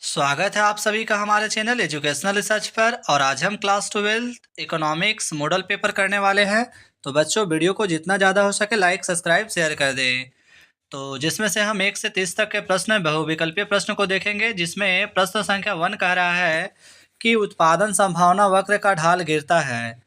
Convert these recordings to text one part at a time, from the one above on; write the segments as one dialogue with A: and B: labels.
A: स्वागत है आप सभी का हमारे चैनल एजुकेशनल रिसर्च पर। और आज हम क्लास 12 इकोनॉमिक्स मॉडल पेपर करने वाले हैं। तो बच्चों, वीडियो को जितना ज़्यादा हो सके लाइक सब्सक्राइब शेयर कर दें। तो जिसमें से हम 1 से 30 तक के प्रश्न बहुविकल्पीय प्रश्न को देखेंगे, जिसमें प्रश्न संख्या 1 कह रहा है कि उत्पादन संभावना वक्र का ढाल गिरता है।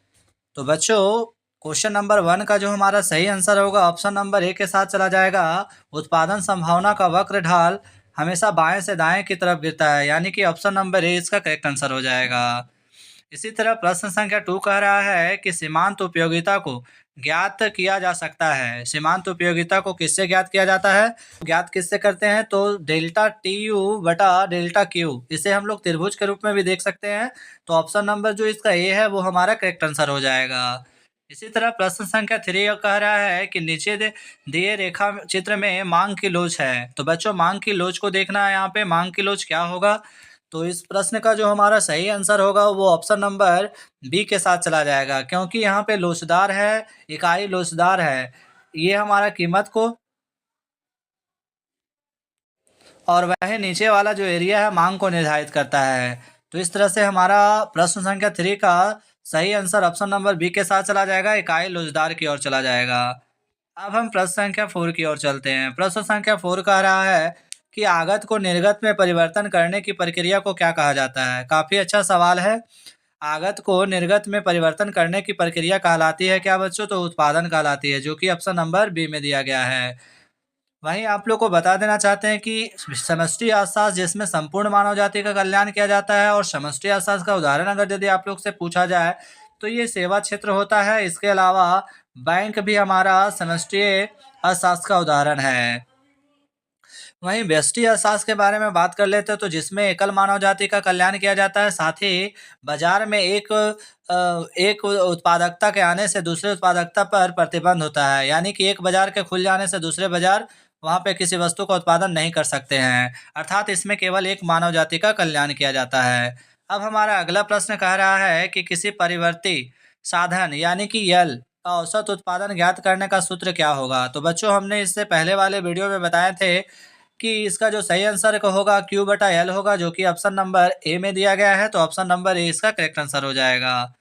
A: तो बच्चों, क्वेश्चन नंबर 1 का जो हमारा सही आंसर होगा ऑप्शन नंबर ए के साथ चला जाएगा। उत्पादन संभावना का वक्र ढाल हमेशा बाएं से दाएं की तरफ गिरता है, यानी कि ऑप्शन नंबर ए इसका करेक्ट आंसर हो जाएगा। इसी तरह प्रश्न संख्या 2 कह रहा है कि सीमांत उपयोगिता को ज्ञात किया जा सकता है। सीमांत उपयोगिता को किससे ज्ञात किया जाता है? ज्ञात किससे करते हैं? तो डेल्टा टी यू बटा डेल्टा क्यू, इसे हम लोग त्रिभुज के रूप में भी देख सकते हैं। तो ऑप्शन नंबर जो इसका ए है वो हमारा करेक्ट आंसर हो जाएगा। इसी तरह प्रश्न संख्या 3 कह रहा है कि नीचे दिए रेखा चित्र में मांग की लोच है। तो बच्चों, मांग की लोच को देखना है। यहाँ पे मांग की लोच क्या होगा? तो इस प्रश्न का जो हमारा सही आंसर होगा वो ऑप्शन नंबर बी के साथ चला जाएगा, क्योंकि यहाँ पे लोचदार है, इकाई लोचदार है। ये हमारा कीमत को, और वह नीचे वाला जो एरिया है मांग को निर्धारित करता है। तो इस तरह से हमारा प्रश्न संख्या 3 का सही आंसर ऑप्शन नंबर बी के साथ चला जाएगा, इकाई लोचदार की ओर चला जाएगा। अब हम प्रश्न संख्या 4 की ओर चलते हैं। प्रश्न संख्या 4 कह रहा है कि आगत को निर्गत में परिवर्तन करने की प्रक्रिया को क्या कहा जाता है? काफी अच्छा सवाल है। आगत को निर्गत में परिवर्तन करने की प्रक्रिया कहलाती है क्या बच्चों? तो उत्पादन कहलाती है, जो कि ऑप्शन नंबर बी में दिया गया है। वहीं आप लोग को बता देना चाहते हैं कि समष्टि अर्थशास्त्र, जिसमें संपूर्ण मानव जाति का कल्याण किया जाता है, और समष्टि अर्थशास्त्र का उदाहरण अगर यदि आप लोग से पूछा जाए तो ये सेवा क्षेत्र होता है। इसके अलावा बैंक भी हमारा समष्टि अर्थशास्त्र का उदाहरण है। वहीं व्यष्टि अर्थशास्त्र के बारे में बात कर लेते हैं, तो जिसमें एकल मानव जाति का कल्याण किया जाता है, साथ ही बाजार में एक उत्पादकता के आने से दूसरे उत्पादकता पर प्रतिबंध होता है, यानी कि एक बाजार के खुल जाने से दूसरे बाजार वहां पे किसी वस्तु का उत्पादन नहीं कर सकते हैं। अर्थात इसमें केवल एक मानव जाति का कल्याण किया जाता है। अब हमारा अगला प्रश्न कह रहा है कि किसी परिवर्ती साधन यानी कि यल का औसत उत्पादन ज्ञात करने का सूत्र क्या होगा? तो बच्चों, हमने इससे पहले वाले वीडियो में बताए थे कि इसका जो सही आंसर का होगा क्यू बटा एल होगा, जो कि ऑप्शन नंबर ए में दिया गया है। तो ऑप्शन नंबर ए इसका करेक्ट आंसर हो जाएगा।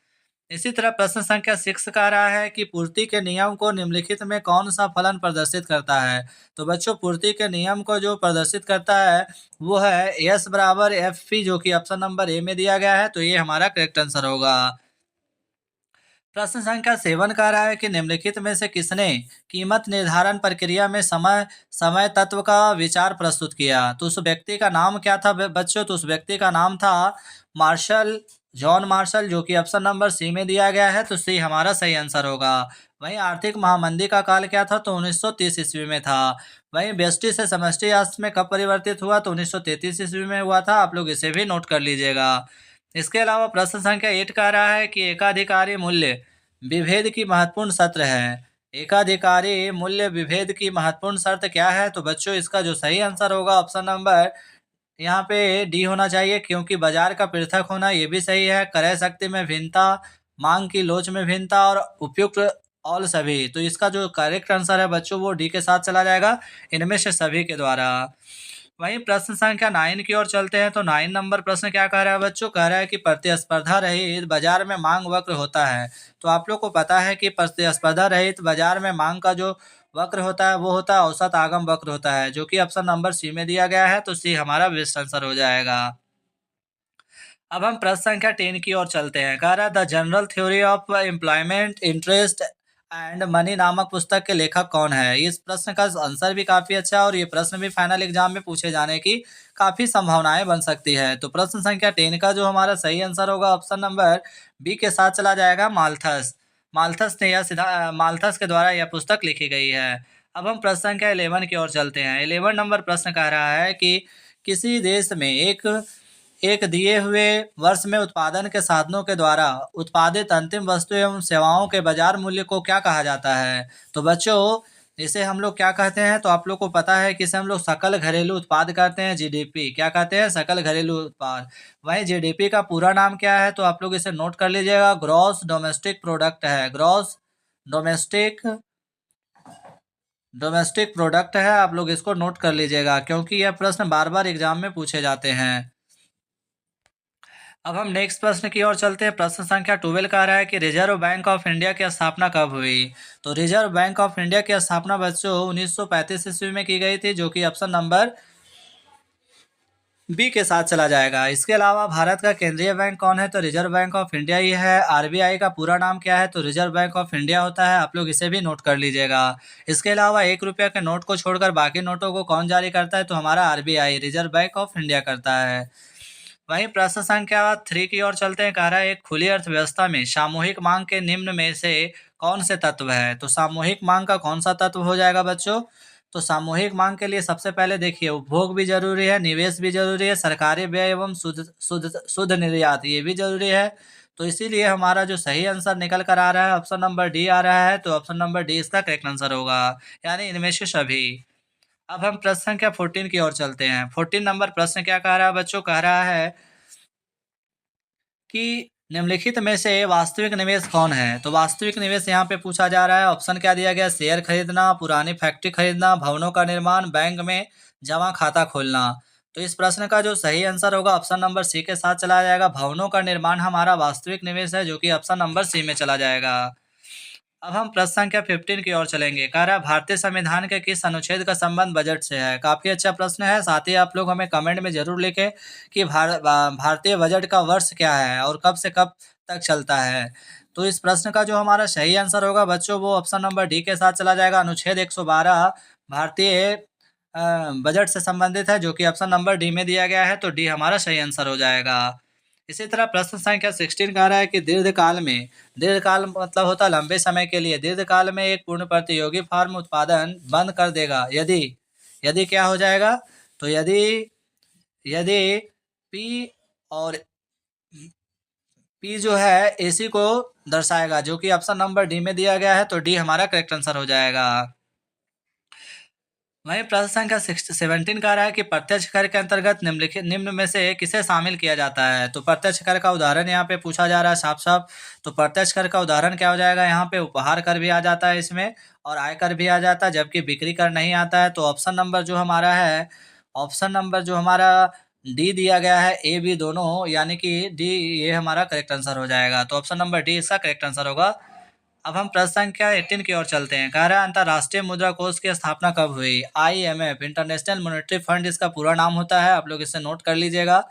A: इसी तरह प्रश्न संख्या 6 कह रहा है कि पूर्ति के नियम को निम्नलिखित में कौन सा फलन प्रदर्शित करता है? तो बच्चों, पूर्ति के नियम को जो प्रदर्शित करता है वो है एस बराबर एफ पी, जो कि ऑप्शन नंबर ए में दिया गया है। तो ये हमारा करेक्ट आंसर होगा। प्रश्न संख्या 7 कह रहा है कि निम्नलिखित में से किसने कीमत निर्धारण प्रक्रिया में समय समय तत्व का विचार प्रस्तुत किया? तो उस व्यक्ति का नाम क्या था बच्चों? तो उस व्यक्ति का नाम था मार्शल, जॉन मार्शल, जो कि ऑप्शन नंबर सी में दिया गया है। तो सी हमारा सही आंसर होगा। वहीं आर्थिक महामंदी का काल क्या था? तो 1930 ईस्वी में था। वहीं व्यष्टि से समष्टि अर्थशास्त्र में कब परिवर्तित हुआ? तो 1933 ईस्वी में हुआ था। आप लोग इसे भी नोट कर लीजिएगा। इसके अलावा प्रश्न संख्या 8 कह रहा है कि एकाधिकारी मूल्य विभेद की महत्वपूर्ण शर्त है। एकाधिकारी मूल्य विभेद की महत्वपूर्ण शर्त क्या है? तो बच्चों, इसका जो सही आंसर होगा ऑप्शन नंबर यहाँ पे डी होना चाहिए, क्योंकि बाजार का पृथक होना ये भी सही है। क्रय शक्ति में भिन्नता, मांग की लोच में भिन्नता और उपयुक्त ऑल सभी। तो इसका जो करेक्ट आंसर है बच्चों वो डी के साथ चला जाएगा, इनमें से सभी के द्वारा। वहीं प्रश्न संख्या 9 की ओर चलते हैं। तो 9 नंबर प्रश्न क्या कह रहा है बच्चों? कह रहा है कि प्रतिस्पर्धा रहित बाजार में मांग वक्र होता है। तो आप लोग को पता है कि प्रतिस्पर्धा रहित बाजार में मांग का जो वक्र होता है वो होता है औसत आगम वक्र होता है, जो कि ऑप्शन नंबर सी में दिया गया है। तो सी हमारा बेस्ट आंसर हो जाएगा। अब हम प्रश्न संख्या 10 की ओर चलते हैं। कह रहा है the general theory of employment interest and money नामक पुस्तक के लेखक कौन है? इस प्रश्न का आंसर भी काफी अच्छा है, और ये प्रश्न भी फाइनल एग्जाम में पूछे जाने की काफी संभावनाएं बन सकती है। तो प्रश्न संख्या 10 का जो हमारा सही आंसर होगा ऑप्शन नंबर बी के साथ चला जाएगा, माल्थस। माल्थस ने यह माल्थस के द्वारा यह पुस्तक लिखी गई है। अब हम प्रश्न संख्या 11 की ओर चलते हैं। 11 नंबर प्रश्न कह रहा है कि किसी देश में एक एक दिए हुए वर्ष में उत्पादन के साधनों के द्वारा उत्पादित अंतिम वस्तु एवं सेवाओं के बाजार मूल्य को क्या कहा जाता है? तो बच्चों, इसे हम लोग क्या कहते हैं? तो आप लोग को पता है कि इसे हम लोग सकल घरेलू उत्पाद कहते हैं, जीडीपी। क्या कहते हैं? सकल घरेलू उत्पाद। वहीं जीडीपी का पूरा नाम क्या है? तो आप लोग इसे नोट कर लीजिएगा, ग्रॉस डोमेस्टिक प्रोडक्ट है। ग्रॉस डोमेस्टिक डोमेस्टिक प्रोडक्ट है। आप लोग इसको नोट कर लीजिएगा, क्योंकि यह प्रश्न बार बार एग्जाम में पूछे जाते हैं। अब हम नेक्स्ट प्रश्न की ओर चलते हैं। प्रश्न संख्या 12 कह रहा है कि रिजर्व बैंक ऑफ इंडिया की स्थापना कब हुई। तो रिजर्व बैंक ऑफ इंडिया की स्थापना बच्चों 1935 ईस्वी में की गई थी, जो कि ऑप्शन नंबर बी के साथ चला जाएगा। इसके अलावा भारत का केंद्रीय बैंक कौन है, तो रिजर्व बैंक ऑफ इंडिया ही है। आरबीआई का पूरा नाम क्या है, तो रिजर्व बैंक ऑफ इंडिया होता है। आप लोग इसे भी नोट कर लीजिएगा। इसके अलावा 1 रुपया के नोट को छोड़कर बाकी नोटों को कौन जारी करता है, तो हमारा RBI reserve bank of India करता है। वहीं प्रश्न संख्या 3 की ओर चलते हैं। कह रहा है एक खुली अर्थव्यवस्था में सामूहिक मांग के निम्न में से कौन से तत्व है। तो सामूहिक मांग का कौन सा तत्व हो जाएगा बच्चों। तो सामूहिक मांग के लिए सबसे पहले देखिए, उपभोग भी जरूरी है, निवेश भी जरूरी है, सरकारी व्यय एवं शुद्ध शुद्ध शुद्ध निर्यात ये भी जरूरी है। तो इसीलिए हमारा जो सही आंसर निकल कर आ रहा है ऑप्शन नंबर डी आ रहा है। तो ऑप्शन नंबर डी इसका करेक्ट आंसर होगा, यानी इनमें से सभी। अब हम प्रश्न संख्या 14 की ओर चलते हैं। 14 नंबर प्रश्न क्या कह रहा है बच्चों, कह रहा है कि निम्नलिखित में से वास्तविक निवेश कौन है। तो वास्तविक निवेश यहाँ पे पूछा जा रहा है। ऑप्शन क्या दिया गया, शेयर खरीदना, पुरानी फैक्ट्री खरीदना, भवनों का निर्माण, बैंक में जमा खाता खोलना। तो इस प्रश्न का जो सही आंसर होगा ऑप्शन नंबर सी के साथ चला जाएगा। भवनों का निर्माण हमारा वास्तविक निवेश है, जो कि ऑप्शन नंबर सी में चला जाएगा। अब हम प्रश्न संख्या 15 की ओर चलेंगे। कह रहा है भारतीय संविधान के किस अनुच्छेद का संबंध बजट से है। काफी अच्छा प्रश्न है। साथ ही आप लोग हमें कमेंट में जरूर लिखें कि भारतीय बजट का वर्ष क्या है और कब से कब तक चलता है। तो इस प्रश्न का जो हमारा सही आंसर होगा बच्चों, वो ऑप्शन नंबर डी के साथ चला जाएगा। अनुच्छेद 112 भारतीय बजट से संबंधित है, जो कि ऑप्शन नंबर डी में दिया गया है। तो डी हमारा सही आंसर हो जाएगा। इसी तरह प्रश्न संख्या 16 कह रहा है कि दीर्घकाल में, दीर्घकाल मतलब होता है लंबे समय के लिए, दीर्घकाल में एक पूर्ण प्रतियोगी फार्म उत्पादन बंद कर देगा यदि, यदि क्या हो जाएगा, तो यदि, यदि पी और पी जो है एसी को दर्शाएगा, जो कि ऑप्शन नंबर डी में दिया गया है। तो डी हमारा करेक्ट आंसर हो जाएगा। वहीं प्रश्न संख्या 17 कह रहा है कि प्रत्यक्ष कर के अंतर्गत निम्नलिखित निम्न में से किसे शामिल किया जाता है। तो प्रत्यक्ष कर का उदाहरण यहाँ पे पूछा जा रहा है साफ साफ। तो प्रत्यक्ष कर का उदाहरण क्या हो जाएगा, यहाँ पे उपहार कर भी आ जाता है इसमें, और आयकर भी आ जाता है, जबकि बिक्री कर नहीं आता है। तो ऑप्शन नंबर जो हमारा है, ऑप्शन नंबर जो हमारा डी दिया गया है, ए बी दोनों, यानी कि डी ये हमारा करेक्ट आंसर हो जाएगा। तो ऑप्शन नंबर डी इसका करेक्ट आंसर होगा। अब हम प्रश्न संख्या 18 की ओर चलते हैं। कह रहा है अंतर्राष्ट्रीय मुद्रा कोष की स्थापना कब हुई। IMF इंटरनेशनल मॉनेटरी फंड इसका पूरा नाम होता है। आप लोग इसे नोट कर लीजिएगा।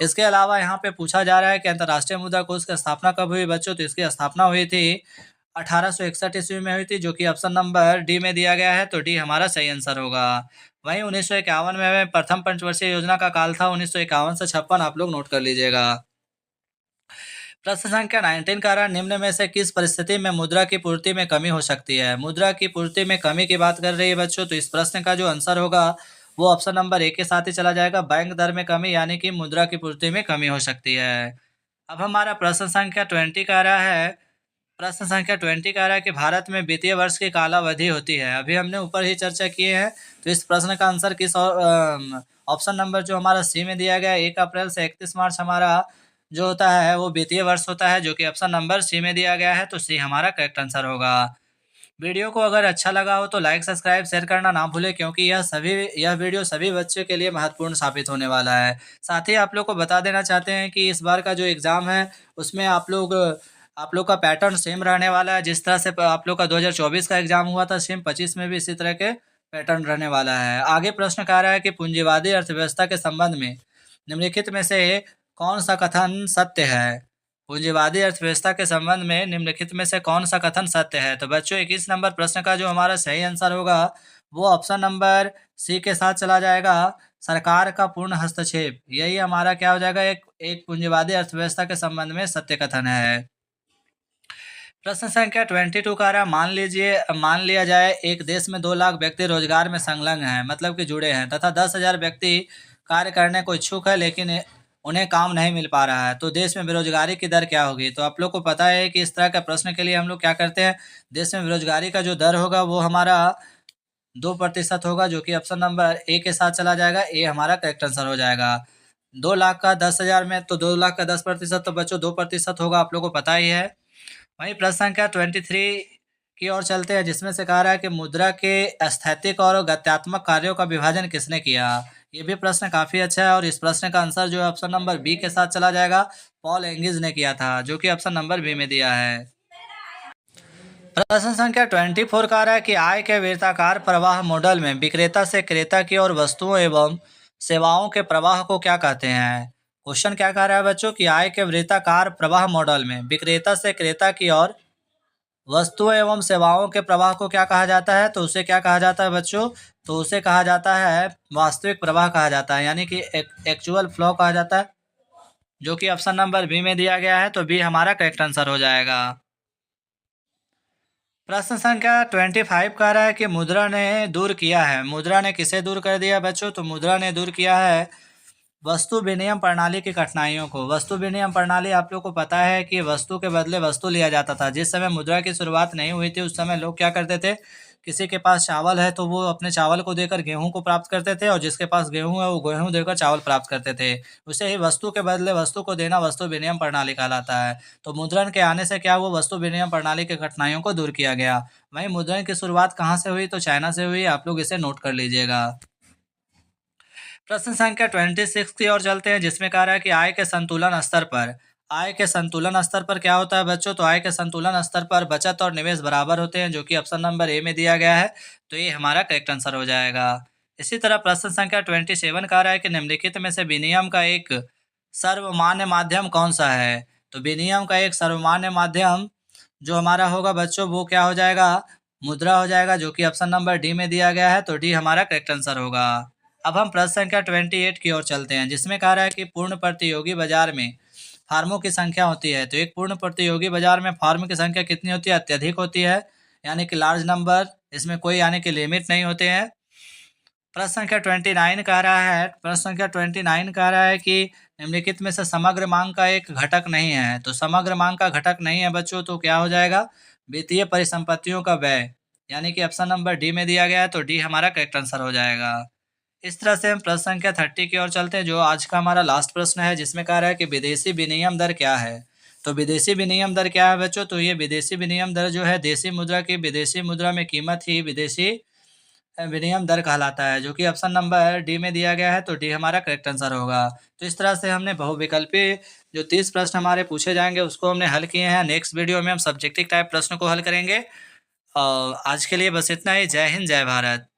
A: इसके अलावा यहाँ पे पूछा जा रहा है कि अंतर्राष्ट्रीय मुद्रा कोष की स्थापना कब हुई बच्चों। तो इसकी स्थापना हुई थी 1861 ईस्वी में हुई थी, जो कि ऑप्शन नंबर डी में दिया गया है। तो डी हमारा सही आंसर होगा। वहीं 1951 में प्रथम पंचवर्षीय योजना का काल था 1951 से 56। आप लोग नोट कर लीजिएगा। प्रश्न संख्या 19 कह रहा है निम्न में से किस परिस्थिति में मुद्रा की पूर्ति में कमी हो सकती है। मुद्रा की पूर्ति में कमी की बात कर रही है बच्चों। तो इस प्रश्न का जो आंसर होगा वो ऑप्शन नंबर ए के साथ ही चला जाएगा। बैंक दर में कमी, यानी कि मुद्रा की पूर्ति में कमी हो सकती है। अब हमारा प्रश्न संख्या 20 कह रहा है, प्रश्न संख्या 20 कह रहा है कि भारत में वित्तीय वर्ष की कालावधि होती है। अभी हमने ऊपर ही चर्चा किए हैं। तो इस प्रश्न का आंसर किस ऑप्शन नंबर जो हमारा सी में दिया गया है, 1 अप्रैल से 31 मार्च हमारा जो होता है वो वित्तीय वर्ष होता है, जो कि ऑप्शन नंबर सी में दिया गया है। तो सी हमारा करेक्ट आंसर होगा। वीडियो को अगर अच्छा लगा हो तो लाइक सब्सक्राइब शेयर करना ना भूलें, क्योंकि यह वीडियो सभी बच्चों के लिए महत्वपूर्ण साबित होने वाला है। साथ ही आप लोग को बता देना चाहते हैं कि इस बार का जो एग्ज़ाम है उसमें आप लोग का पैटर्न सेम रहने वाला है। जिस तरह से आप लोग का 2024 का एग्जाम हुआ था, सेम 25 में भी इसी तरह के पैटर्न रहने वाला है। आगे प्रश्न कह रहा है कि पूंजीवादी अर्थव्यवस्था के संबंध में निम्नलिखित में से कौन सा कथन सत्य है। पूंजीवादी अर्थव्यवस्था के संबंध में निम्नलिखित में से कौन सा कथन सत्य है। तो बच्चों 21 नंबर प्रश्न का जो हमारा सही आंसर होगा वो ऑप्शन नंबर सी के साथ चला जाएगा। सरकार का पूर्ण हस्तक्षेप, यही हमारा क्या हो जाएगा, एक पूंजीवादी अर्थव्यवस्था के संबंध में सत्य कथन है। प्रश्न संख्या 22 कह रहा है मान लिया जाए एक देश में 2 लाख व्यक्ति रोजगार में संलग्न हैं, मतलब कि जुड़े हैं, तथा 10,000 व्यक्ति कार्य करने को इच्छुक है लेकिन उन्हें काम नहीं मिल पा रहा है। तो देश में बेरोजगारी की दर क्या होगी। तो आप लोग को पता है कि इस तरह के प्रश्न के लिए हम लोग क्या करते हैं, देश में बेरोजगारी का जो दर होगा वो हमारा 2% होगा, जो कि ऑप्शन नंबर ए के साथ चला जाएगा। ए हमारा करेक्ट आंसर हो जाएगा। 2 लाख का 10,000 में, तो 2 लाख का 10%, तो बच्चों 2% होगा, आप लोग को पता ही है। वहीं प्रश्न संख्या 23 की ओर चलते हैं, जिसमें से कहा रहा है कि मुद्रा के स्थैतिक और गत्यात्मक कार्यों का विभाजन किसने किया। ये भी प्रश्न काफी अच्छा है और इस प्रश्न का आंसर जो है ऑप्शन नंबर बी के साथ चला जाएगा। पॉल एंगिस ने किया था, जो कि ऑप्शन नंबर बी में दिया है। प्रश्न संख्या 24 कह रहा है कि आय के वृत्ताकार प्रवाह मॉडल में विक्रेता से क्रेता की ओर वस्तुओं एवं सेवाओं के प्रवाह को क्या कहते हैं। क्वेश्चन क्या कह रहा है बच्चों कि आय के वृत्ताकार प्रवाह मॉडल में विक्रेता से क्रेता की ओर वस्तुओं एवं सेवाओं के प्रवाह को क्या कहा जाता है। तो उसे क्या कहा जाता है बच्चों, तो उसे कहा जाता है वास्तविक प्रवाह कहा जाता है, यानी कि एक्चुअल फ्लो कहा जाता है, जो कि ऑप्शन नंबर बी में दिया गया है। तो बी हमारा करेक्ट आंसर हो जाएगा। प्रश्न संख्या 25 कह रहा है कि मुद्रा ने दूर किया है। मुद्रा ने किसे दूर कर दिया बच्चों, तो मुद्रा ने दूर किया है वस्तु विनिमय प्रणाली की कठिनाइयों को। वस्तु विनिमय प्रणाली आप लोग को पता है कि वस्तु के बदले वस्तु लिया जाता था। जिस समय मुद्रा की शुरुआत नहीं हुई थी उस समय लोग क्या करते थे, किसी के पास चावल है तो वो अपने चावल को देकर गेहूं को प्राप्त करते थे, और जिसके पास गेहूं है वो गेहूं देकर चावल प्राप्त करते थे। उसे ही वस्तु के बदले वस्तु को देना वस्तु विनिमय प्रणाली कहलाता है। तो मुद्रण के आने से क्या हुआ, वस्तु विनिमय प्रणाली की कठिनाइयों को दूर किया गया। वहीं मुद्रण की शुरुआत कहाँ से हुई, तो चाइना से हुई। आप लोग इसे नोट कर लीजिएगा। प्रश्न संख्या 26 की ओर चलते हैं, जिसमें कह रहा है कि आय के संतुलन स्तर पर, आय के संतुलन स्तर पर क्या होता है बच्चों, तो आय के संतुलन स्तर पर बचत और निवेश बराबर होते हैं, जो कि ऑप्शन नंबर ए में दिया गया है। तो ये हमारा करेक्ट आंसर हो जाएगा। इसी तरह प्रश्न संख्या 27 कह रहा है कि निम्नलिखित में से विनिमय का एक सर्वमान्य माध्यम कौन सा है। तो विनिमय का एक सर्वमान्य माध्यम जो हमारा होगा बच्चों वो क्या हो जाएगा, मुद्रा हो जाएगा, जो कि ऑप्शन नंबर डी में दिया गया है। तो डी हमारा करेक्ट आंसर होगा। अब हम प्रश्न संख्या 28 की ओर चलते हैं, जिसमें कह रहा है कि पूर्ण प्रतियोगी बाजार में फार्मों की संख्या होती है। तो एक पूर्ण प्रतियोगी बाजार में फार्म की संख्या कितनी होती है, अत्यधिक होती है, यानी कि लार्ज नंबर। इसमें कोई यानी कि लिमिट नहीं होते हैं। प्रश्न संख्या 29 कह रहा है, प्रश्न संख्या 29 कह रहा है कि निम्नलिखित में से समग्र मांग का एक घटक नहीं है। तो समग्र मांग का घटक नहीं है बच्चों, तो क्या हो जाएगा, वित्तीय परिसंपत्तियों का व्यय, यानी कि ऑप्शन नंबर डी में दिया गया है। तो डी हमारा करेक्ट आंसर हो जाएगा। इस तरह से हम प्रश्न संख्या 30 की ओर चलते हैं, जो आज का हमारा लास्ट प्रश्न है, जिसमें कह रहा है कि विदेशी विनिमय दर क्या है। तो विदेशी विनिमय दर क्या है बच्चों, तो ये विदेशी विनिमय दर जो है देशी मुद्रा की विदेशी मुद्रा में कीमत ही विदेशी विनिमय दर कहलाता है, जो कि ऑप्शन नंबर डी में दिया गया है। तो डी हमारा करेक्ट आंसर होगा। तो इस तरह से हमने बहुविकल्पी जो 30 प्रश्न हमारे पूछे जाएंगे उसको हमने हल किए हैं। नेक्स्ट वीडियो में हम सब्जेक्टिव टाइप प्रश्न को हल करेंगे। आज के लिए बस इतना ही। जय हिंद, जय भारत।